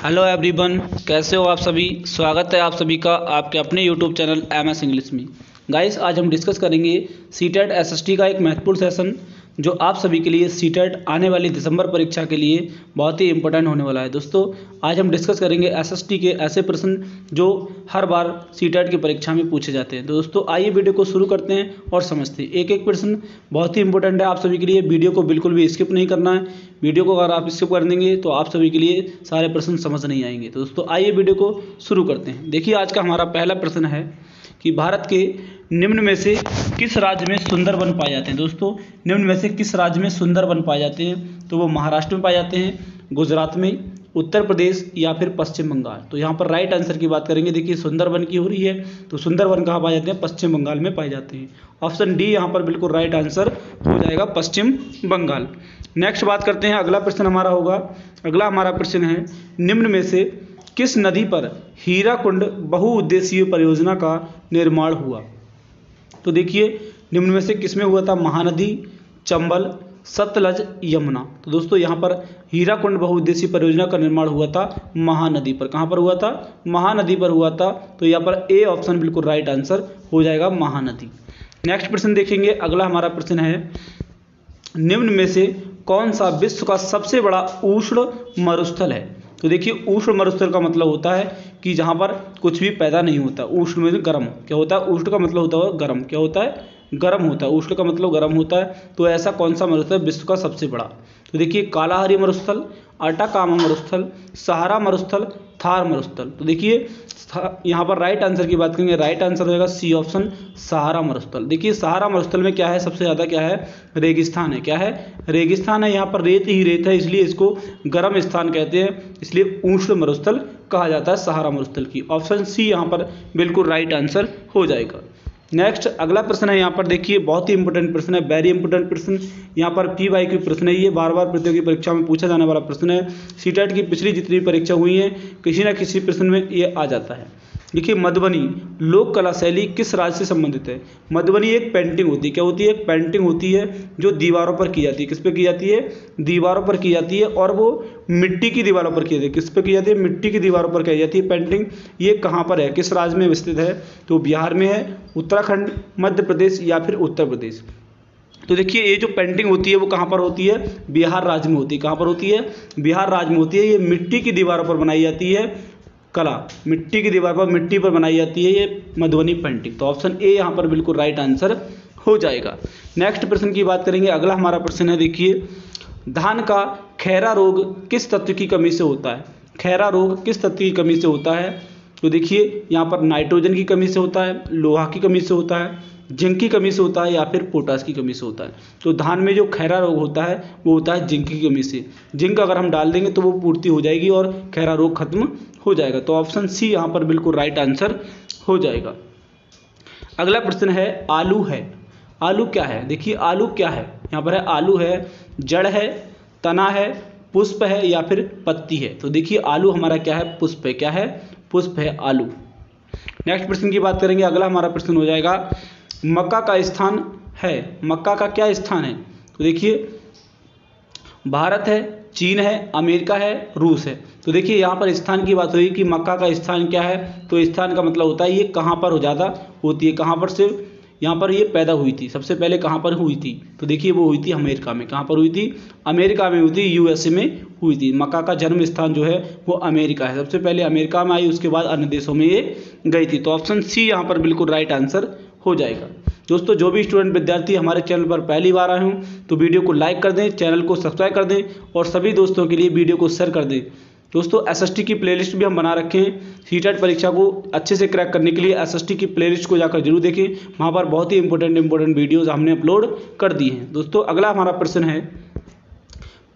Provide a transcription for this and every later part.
Hello everyone, कैसे हो आप सभी। स्वागत है आप सभी का आपके अपने यूट्यूब चैनल MS इंग्लिश में। गाइस, आज हम डिस्कस करेंगे सीटेट SST का एक महत्वपूर्ण सेशन जो आप सभी के लिए सीटेट आने वाली दिसंबर परीक्षा के लिए बहुत ही इंपॉर्टेंट होने वाला है। दोस्तों, आज हम डिस्कस करेंगे SST के ऐसे प्रश्न जो हर बार सीटेट की परीक्षा में पूछे जाते हैं। तो दोस्तों, आइए वीडियो को शुरू करते हैं और समझते हैं। एक एक प्रश्न बहुत ही इंपॉर्टेंट है आप सभी के लिए। वीडियो को बिल्कुल भी स्किप नहीं करना है। वीडियो को अगर आप स्किप कर देंगे तो आप सभी के लिए सारे प्रश्न समझ नहीं आएंगे। तो दोस्तों, आइए वीडियो को शुरू करते हैं। देखिए, आज का हमारा पहला प्रश्न है कि भारत के निम्न में से किस राज्य में सुंदरवन पाए जाते हैं। दोस्तों, निम्न में से किस राज्य में सुंदरवन पाए जाते हैं? तो वो महाराष्ट्र में पाए जाते हैं, गुजरात में, उत्तर प्रदेश या फिर पश्चिम बंगाल। तो यहाँ पर राइट आंसर की बात करेंगे। देखिए, सुंदरवन की हो रही है तो सुंदरवन कहाँ पाए जाते हैं? पश्चिम बंगाल में पाए जाते हैं। ऑप्शन डी यहाँ पर बिल्कुल राइट आंसर हो जाएगा, पश्चिम बंगाल। नेक्स्ट बात करते हैं। अगला प्रश्न हमारा होगा, अगला हमारा प्रश्न है, निम्न में से किस नदी पर हीराकुंड बहुउद्देशीय परियोजना का निर्माण हुआ? तो देखिए, निम्न में से किसमें हुआ था? महानदी, चंबल, सतलज, यमुना। तो दोस्तों, यहाँ पर हीराकुंड बहुउद्देशीय परियोजना का निर्माण हुआ था महानदी पर। कहाँ पर हुआ था? महानदी पर हुआ था। तो यहाँ पर ए ऑप्शन बिल्कुल राइट आंसर हो जाएगा, महानदी। नेक्स्ट प्रश्न देखेंगे। अगला हमारा प्रश्न है, निम्न में से कौन सा विश्व का सबसे बड़ा उष्ण मरुस्थल है? तो देखिए, उष्ण मरुस्थल का मतलब होता है कि जहाँ पर कुछ भी पैदा नहीं होता। उष्ण में गर्म क्या होता है? उष्ण का मतलब होता है गर्म। क्या होता है? गर्म होता है। उष्ण का मतलब गर्म होता है। तो ऐसा कौन सा मरुस्थल विश्व का सबसे बड़ा? तो देखिए, कालाहारी मरुस्थल, अटाकामा मरुस्थल, सहारा मरुस्थल, थार मरुस्थल। तो देखिए, यहाँ पर राइट आंसर की बात करेंगे, राइट आंसर हो जाएगा सी ऑप्शन, सहारा मरुस्थल। देखिए, सहारा मरुस्थल में क्या है? सबसे ज़्यादा क्या है? रेगिस्तान है। क्या है? रेगिस्तान है। यहाँ पर रेत ही रेत है, इसलिए इसको गर्म स्थान कहते हैं, इसलिए उष्ण मरुस्थल कहा जाता है सहारा मरुस्थल की। ऑप्शन सी यहाँ पर बिल्कुल राइट आंसर हो जाएगा। नेक्स्ट अगला प्रश्न है, यहाँ पर देखिए, बहुत ही इंपॉर्टेंट प्रश्न है, वेरी इंपॉर्टेंट प्रश्न। यहाँ पर PYQ प्रश्न है, ये बार बार प्रतियोगी परीक्षा में पूछा जाने वाला प्रश्न है। सीटेट की पिछली जितनी परीक्षा हुई है, किसी न किसी प्रश्न में ये आ जाता है। देखिए, मधुबनी लोक कला शैली किस राज्य से संबंधित है? मधुबनी एक पेंटिंग होती है। क्या होती है? एक पेंटिंग होती है जो दीवारों पर की जाती है। किस पे की जाती है? दीवारों पर की जाती है, और वो मिट्टी की दीवारों पर की जाती है। किस पे की जाती है? मिट्टी की दीवारों पर की जाती है पेंटिंग। ये कहाँ पर है? किस राज्य में स्थित है? तो बिहार में है, उत्तराखंड, मध्य प्रदेश या फिर उत्तर प्रदेश। तो देखिए, ये जो पेंटिंग होती है वो कहाँ पर होती है? बिहार राज्य में होती है। कहाँ पर होती है? बिहार राज्य में होती है। ये मिट्टी की दीवारों पर बनाई जाती है कला, मिट्टी की दीवार पर, मिट्टी पर बनाई जाती है ये मधुबनी पेंटिंग। तो ऑप्शन ए यहाँ पर बिल्कुल राइट आंसर हो जाएगा। नेक्स्ट प्रश्न की बात करेंगे। अगला हमारा प्रश्न है, देखिए, धान का खैरा रोग किस तत्व की कमी से होता है? खैरा रोग किस तत्व की कमी से होता है? तो देखिए, यहाँ पर नाइट्रोजन की कमी से होता है, लोहा की कमी से होता है, जिंक की कमी से होता है या फिर पोटास की कमी से होता है। तो धान में जो खैरा रोग होता है वो होता है जिंक की कमी से। जिंक अगर हम डाल देंगे तो वो पूर्ति हो जाएगी और खैरा रोग खत्म हो जाएगा। तो ऑप्शन सी यहाँ पर बिल्कुल राइट आंसर हो जाएगा। अगला प्रश्न है, आलू है। आलू क्या है? देखिए, आलू क्या है? यहाँ पर है, आलू है, जड़ है, तना है, पुष्प है या फिर पत्ती है। तो देखिए, आलू हमारा क्या है? पुष्प है। क्या है? पुष्प है आलू। नेक्स्ट प्रश्न की बात करेंगे। अगला हमारा प्रश्न हो जाएगा, मक्का का स्थान है। मक्का का क्या स्थान है? तो देखिए, भारत है, चीन है, अमेरिका है, रूस है। तो देखिए, यहाँ पर स्थान की बात हुई कि मक्का का स्थान क्या है? तो स्थान का मतलब होता है ये कहाँ पर हो ज़्यादा होती है, कहाँ पर से यहाँ पर ये पैदा हुई थी। सबसे पहले कहाँ पर हुई थी? तो देखिए, वो हुई थी अमेरिका में। कहाँ पर हुई थी? अमेरिका में हुई थी, USA में हुई थी। मक्का का जन्म स्थान जो है वो अमेरिका है। सबसे पहले अमेरिका में आई, उसके बाद अन्य देशों में ये गई थी। तो ऑप्शन सी यहाँ पर बिल्कुल राइट आंसर हो जाएगा। दोस्तों, जो भी स्टूडेंट विद्यार्थी हमारे चैनल पर पहली बार आए हों तो वीडियो को लाइक कर दें, चैनल को सब्सक्राइब कर दें और सभी दोस्तों के लिए वीडियो को शेयर कर दें। दोस्तों, SST की प्लेलिस्ट भी हम बना रखे हैं। सीटेट परीक्षा को अच्छे से क्रैक करने के लिए SST की प्लेलिस्ट को जाकर जरूर देखें, वहाँ पर बहुत ही इंपॉर्टेंट वीडियोज़ हमने अपलोड कर दी हैं। दोस्तों, अगला हमारा प्रश्न है,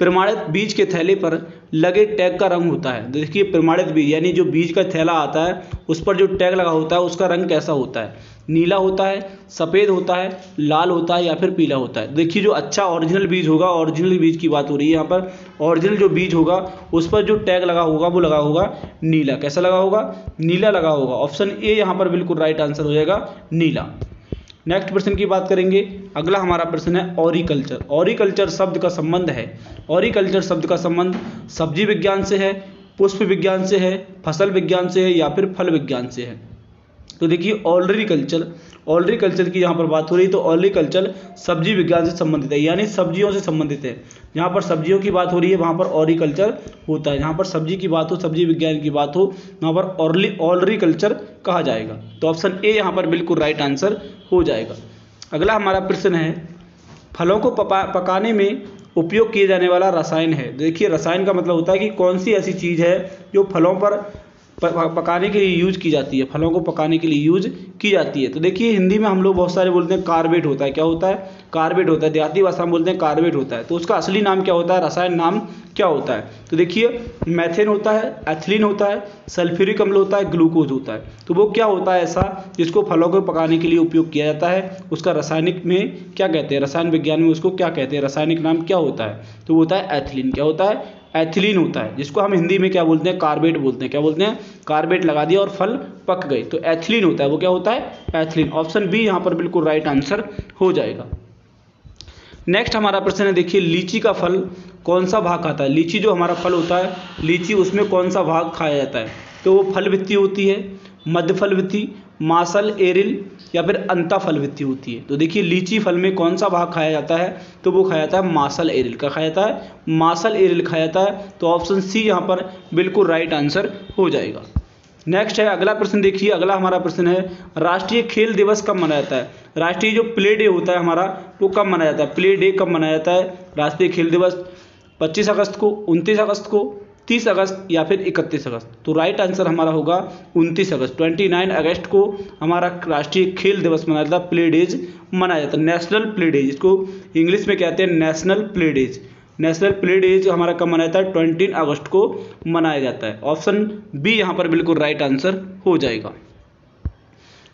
प्रमाणित बीज के थैले पर लगे टैग का रंग होता है। देखिए, प्रमाणित बीज यानी जो बीज का थैला आता है उस पर जो टैग लगा होता है उसका रंग कैसा होता है? नीला होता है, सफ़ेद होता है, लाल होता है या फिर पीला होता है। देखिए, जो अच्छा ओरिजिनल बीज होगा, ओरिजिनल बीज की बात हो रही है यहाँ पर, ओरिजिनल जो बीज होगा उस पर जो टैग लगा होगा वो लगा होगा नीला। कैसा लगा होगा? नीला लगा होगा। ऑप्शन ए यहाँ पर बिल्कुल राइट आंसर हो जाएगा, नीला। नेक्स्ट प्रश्न की बात करेंगे। अगला हमारा प्रश्न है, ऑरिकल्चर। ऑरिकल्चर शब्द का संबंध है, ऑरिकल्चर शब्द का संबंध सब्जी विज्ञान से है, पुष्प विज्ञान से है, फसल विज्ञान से है या फिर फल विज्ञान से है। तो देखिए ऑलरिकल्चर की यहाँ पर बात हो रही है, तो ऑलरिकल्चर सब्जी विज्ञान से संबंधित है, यानी सब्जियों से संबंधित है। जहाँ पर सब्जियों की बात हो रही है वहाँ पर ऑलरिकल्चर होता है, जहाँ पर सब्जी की बात हो, सब्जी विज्ञान की बात हो, वहाँ पर ऑलरिकल्चर कहा जाएगा। तो ऑप्शन ए यहाँ पर बिल्कुल राइट आंसर हो जाएगा। अगला हमारा प्रश्न है, फलों को पकाने में उपयोग किए जाने वाला रसायन है। देखिए रसायन का मतलब होता है कि कौन सी ऐसी चीज़ है जो फलों पर पकाने के लिए यूज की जाती है, फलों को पकाने के लिए यूज की जाती है। तो देखिए हिंदी में हम लोग बहुत सारे बोलते हैं कार्बेट होता है, क्या होता है, कार्बेट होता है, देहाती भाषा में बोलते हैं कार्बेट होता है। तो उसका असली नाम क्या होता है, रसायन नाम क्या होता है? तो देखिए मैथेन होता है, एथिलीन होता है, सल्फ्यूरिक अम्ल होता है, ग्लूकोज होता है। तो वो क्या होता है ऐसा जिसको फलों को पकाने के लिए उपयोग किया जाता है, उसका रासायनिक में क्या कहते हैं, रसायन विज्ञान में उसको क्या कहते हैं, रासायनिक नाम क्या होता है? तो वो होता है एथिलीन। क्या होता है? एथिलीन होता है, जिसको हम हिंदी में क्या बोलते हैं, कार्बेट बोलते हैं। क्या बोलते हैं? कार्बेट लगा दिया और फल पक गए, तो एथिलीन होता है। वो क्या होता है? एथिलीन। ऑप्शन बी यहाँ पर बिल्कुल राइट आंसर हो जाएगा। नेक्स्ट हमारा प्रश्न है, देखिए लीची का फल कौन सा भाग खाता है? लीची जो हमारा फल होता है, लीची उसमें कौन सा भाग खाया जाता है? तो वो फल वित्ती होती है, मध्य फल वित्ती, मासल एरिल या फिर अंता फल वित्ती होती है। तो देखिए लीची फल में कौन सा भाग खाया जाता है? तो वो खाया जाता है मासल एरिल का, खाया जाता है मासल एरिल खाया जाता है। तो ऑप्शन सी यहाँ पर बिल्कुल राइट आंसर हो जाएगा। नेक्स्ट है अगला प्रश्न, देखिए अगला हमारा प्रश्न है, राष्ट्रीय खेल दिवस कब मनाया जाता है? राष्ट्रीय जो प्ले डे होता है हमारा, वो कब मनाया जाता है? प्ले डे कब मनाया जाता है? राष्ट्रीय खेल दिवस 25 अगस्त को, 29 अगस्त को, 30 अगस्त या फिर 31 अगस्त? तो राइट आंसर हमारा होगा 29 अगस्त। 29 अगस्त को हमारा राष्ट्रीय खेल दिवस मनाया जाता है, प्ले डेज मनाया जाता है, नेशनल प्ले डेज, इसको इंग्लिश में कहते हैं national play days. National play days हमारा कब मनाया जाता है? 20 अगस्त को मनाया जाता है। ऑप्शन बी यहाँ पर बिल्कुल राइट आंसर हो जाएगा।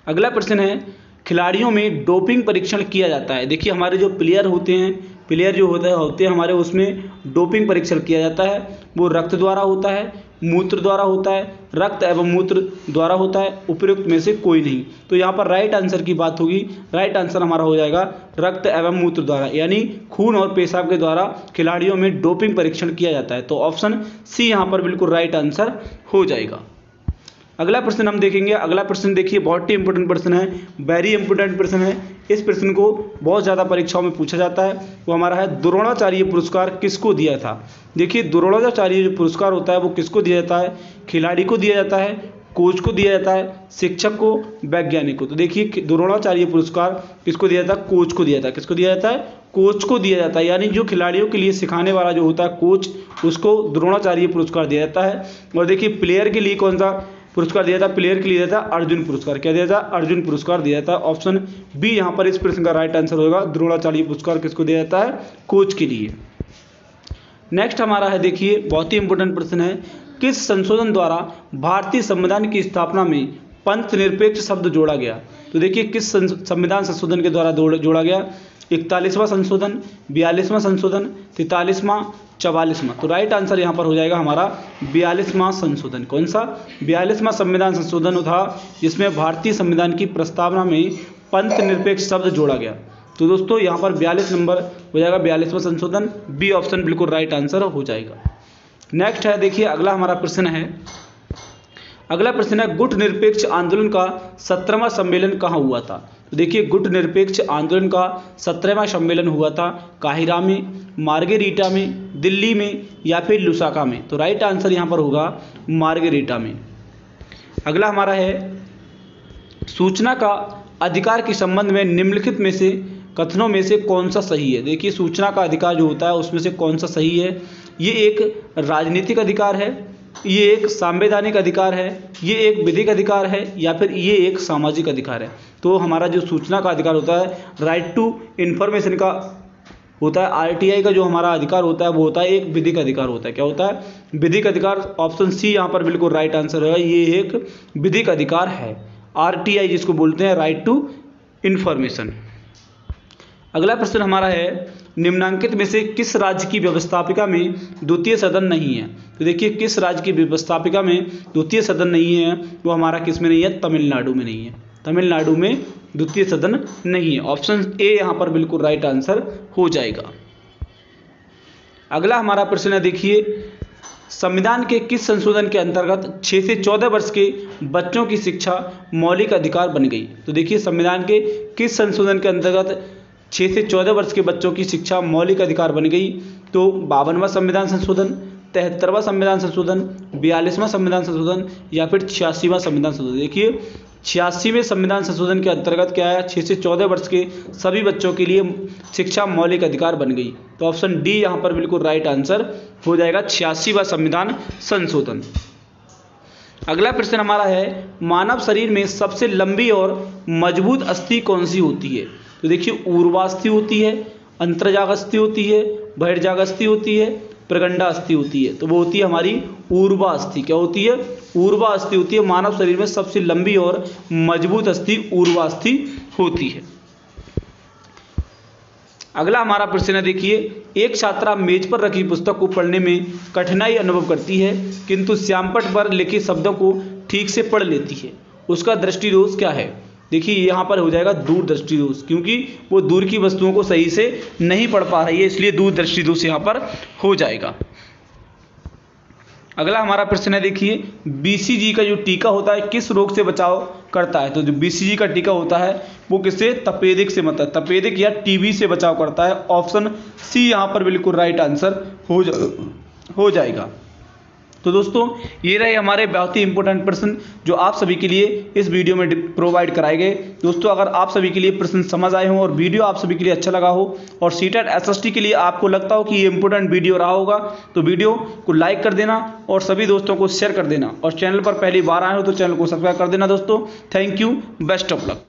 अगला प्रश्न है, खिलाड़ियों में डोपिंग परीक्षण किया जाता है। देखिए हमारे जो प्लेयर होते हैं, प्लेयर जो होते हैं हमारे, उसमें डोपिंग परीक्षण किया जाता है। वो रक्त द्वारा होता है, मूत्र द्वारा होता है, रक्त एवं मूत्र द्वारा होता है, उपयुक्त में से कोई नहीं। तो यहाँ पर राइट आंसर की बात होगी, राइट आंसर हमारा हो जाएगा रक्त एवं मूत्र द्वारा, यानी खून और पेशाब के द्वारा खिलाड़ियों में डोपिंग परीक्षण किया जाता है। तो ऑप्शन सी यहाँ पर बिल्कुल राइट आंसर हो जाएगा। अगला प्रश्न हम देखेंगे। अगला प्रश्न देखिए बहुत ही इंपॉर्टेंट प्रश्न है, वेरी इंपॉर्टेंट प्रश्न है। इस प्रश्न को बहुत ज़्यादा परीक्षाओं में पूछा जाता है। वो हमारा है, द्रोणाचार्य पुरस्कार किसको दिया था? देखिए द्रोणाचार्य जो पुरस्कार होता है वो किसको दिया जाता है? खिलाड़ी को दिया जाता है, कोच को दिया जाता है, शिक्षक को, वैज्ञानिक को? तो देखिए द्रोणाचार्य पुरस्कार किसको दिया जाता है? कोच को दिया जाता है। किसको दिया जाता है? कोच को दिया जाता है, यानी जो खिलाड़ियों के लिए सिखाने वाला जो होता है कोच, उसको द्रोणाचार्य पुरस्कार दिया जाता है। और देखिए प्लेयर के लिए कौन सा पुरस्कार दिया था? प्लेयर के लिए दिया था अर्जुन पुरस्कार। क्या दिया था? अर्जुन पुरस्कार दिया था। ऑप्शन बी यहाँ पर इस प्रश्न का राइट आंसर होगा, द्रोणाचार्य पुरस्कार किसको दिया जाता है? कोच के लिए। नेक्स्ट हमारा है, देखिए बहुत ही इंपॉर्टेंट प्रश्न है, किस संशोधन द्वारा भारतीय संविधान की स्थापना में पंथ निरपेक्ष शब्द जोड़ा गया? तो देखिए किस संविधान संशोधन के द्वारा जोड़ा गया? 41वां संशोधन, 42वां संशोधन, 43वां, 44वां? तो राइट आंसर यहाँ पर हो जाएगा हमारा 42वां संशोधन। कौन सा? 42वां संविधान संशोधन था जिसमें भारतीय संविधान की प्रस्तावना में पंथ निरपेक्ष शब्द जोड़ा गया। तो दोस्तों यहाँ पर 42 नंबर हो जाएगा 42वां संशोधन। बी ऑप्शन बिल्कुल राइट आंसर हो जाएगा। नेक्स्ट है, देखिए अगला हमारा प्रश्न है, अगला प्रश्न है, गुट निरपेक्ष आंदोलन का 17वां सम्मेलन कहाँ हुआ था? तो देखिए गुट निरपेक्ष आंदोलन का 17वां सम्मेलन हुआ था काहिरा में, मार्गेरीटा में, दिल्ली में या फिर लुसाका में? तो राइट आंसर यहाँ पर होगा मार्गेरीटा में। अगला हमारा है, सूचना का अधिकार के संबंध में निम्नलिखित में से कथनों में से कौन सा सही है? देखिए सूचना का अधिकार जो होता है उसमें से कौन सा सही है? ये एक राजनीतिक अधिकार है, ये एक संवैधानिक अधिकार है, ये एक विधिक अधिकार है या फिर ये एक सामाजिक अधिकार है? तो हमारा जो सूचना का अधिकार होता है, राइट टू इन्फॉर्मेशन का होता है, आरटीआई का जो हमारा अधिकार होता है वो होता है एक विधिक अधिकार होता है। क्या होता है? विधिक अधिकार। ऑप्शन सी यहाँ पर बिल्कुल राइट आंसर है, ये एक विधिक अधिकार है, आरटीआई जिसको बोलते हैं, राइट टू इन्फॉर्मेशन। अगला प्रश्न हमारा है, निम्नांकित में से किस राज्य की व्यवस्थापिका में द्वितीय सदन नहीं है? तो देखिए किस राज्य की व्यवस्थापिका में द्वितीय सदन नहीं है? वो हमारा किस में नहीं है? तमिलनाडु में नहीं है। तमिलनाडु में द्वितीय सदन नहीं है। ऑप्शन ए यहाँ पर बिल्कुल राइट आंसर हो जाएगा। अगला हमारा प्रश्न है, देखिए संविधान के किस संशोधन के अंतर्गत 6 से 14 वर्ष के बच्चों की शिक्षा मौलिक अधिकार बन गई? तो देखिए संविधान के किस संशोधन के अंतर्गत 6 से 14 वर्ष के बच्चों की शिक्षा मौलिक अधिकार बन गई? तो 52वां संविधान संशोधन, 73वां संविधान संशोधन, 42वां संविधान संशोधन या फिर 86वां संविधान संशोधन। देखिए 86वें संविधान संशोधन के अंतर्गत क्या है, 6 से 14 वर्ष के सभी बच्चों के लिए शिक्षा मौलिक अधिकार बन गई। तो ऑप्शन डी यहाँ पर बिल्कुल राइट आंसर हो जाएगा, 86वां संविधान संशोधन। अगला प्रश्न हमारा है, मानव शरीर में सबसे लंबी और मजबूत अस्थि कौन सी होती है? तो देखिए ऊर्ध्वा अस्थि होती है, अंतर्जाग अस्थि होती है, बहिर्जाग अस्थि होती है, प्रगंडा अस्थि होती है। तो वो होती है हमारी ऊर्ध्वा अस्थि। क्या होती है? ऊर्ध्वा अस्थि होती है। मानव शरीर में सबसे लंबी और मजबूत अस्थि ऊर्ध्वा अस्थि होती है। अगला हमारा प्रश्न है, देखिए एक छात्रा मेज पर रखी पुस्तक को पढ़ने में कठिनाई अनुभव करती है किंतु श्यामपट्ट पर लिखे शब्दों को ठीक से पढ़ लेती है, उसका दृष्टि दोष क्या है? देखिए यहाँ पर हो जाएगा दूरदृष्टि दोष, क्योंकि वो दूर की वस्तुओं को सही से नहीं पढ़ पा रही है, इसलिए दूरदृष्टि दोष यहाँ पर हो जाएगा। अगला हमारा प्रश्न है, देखिए बीसीजी का जो टीका होता है किस रोग से बचाव करता है? तो जो बीसीजी का टीका होता है वो किससे? तपेदिक से, मतलब तपेदिक या टीबी से बचाव करता है। ऑप्शन सी यहाँ पर बिल्कुल राइट आंसर हो जाएगा। तो दोस्तों ये रहे हमारे बहुत ही इंपॉर्टेंट प्रश्न जो आप सभी के लिए इस वीडियो में प्रोवाइड कराए गए। दोस्तों अगर आप सभी के लिए प्रश्न समझ आए हों और वीडियो आप सभी के लिए अच्छा लगा हो और सीटेट एसएसटी के लिए आपको लगता हो कि ये इंपॉर्टेंट वीडियो रहा होगा तो वीडियो को लाइक कर देना और सभी दोस्तों को शेयर कर देना, और चैनल पर पहली बार आए हो तो चैनल को सब्सक्राइब कर देना। दोस्तों thank you, best of luck.